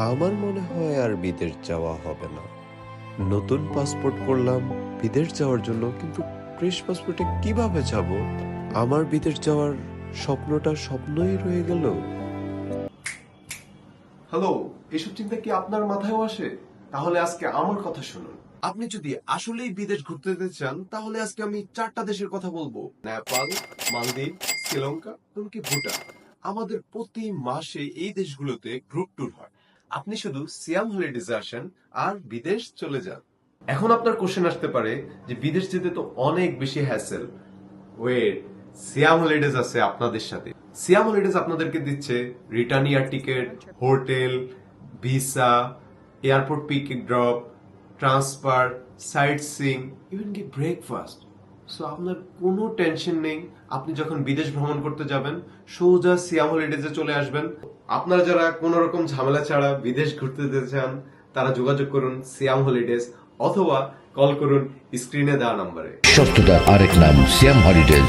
আমার মনে হয় আর বিদেশ যাওয়া হবে না। নতুন পাসপোর্ট করলাম বিদেশ যাওয়ার জন্য, কিন্তু ফ্রেশ পাসপোর্টে কিভাবে যাব? আমার বিদেশ যাওয়ার স্বপ্নটা স্বপ্নই রয়ে গেল। হ্যালো, এসব চিন্তা কি আপনার মাথায়ও আসে? তাহলে আজকে আমার কথা শুনুন। আপনি যদি আসলেই বিদেশ ঘুরতে যেতে চান, তাহলে আজকে আমি 4টা দেশের কথা বলবো: নেপাল, মালদ্বীপ, শ্রীলঙ্কা, এমনকি ভুটান। আমাদের প্রতি মাসে এই দেশগুলোতে গ্রুপ ট্যুর হয়। আপনি শুধু সিয়াম হলিডেজে আসেন আর বিদেশ চলে যান। এখন আপনার কোশ্চেন আসতে পারে যে বিদেশ যেতে তো অনেক বেশি হ্যাসেল। ওয়েট, সিয়াম হলিডেজ আছে আপনাদের সাথে। সিয়াম হলিডেজ আপনাদেরকে দিচ্ছে return air ticket, hotel, visa, airport pick drop, transfer, sightseeing, even কি ব্রেকফাস্ট। সো আপনার কোনো টেনশন নেই। আপনি যখন বিদেশ ভ্রমণ করতে যাবেন, সোজা সিয়াম হলিডেজে চলে আসবেন। আপনারা যারা কোনো রকম ঝামেলা ছাড়া বিদেশ ঘুরতে যেতে চান, তারা যোগাযোগ করুন সিয়াম হলিডেজ, অথবা কল করুন স্ক্রিনে দেওয়া নম্বরে। সত্যতার আরেক নাম সিয়াম হলিডেজ।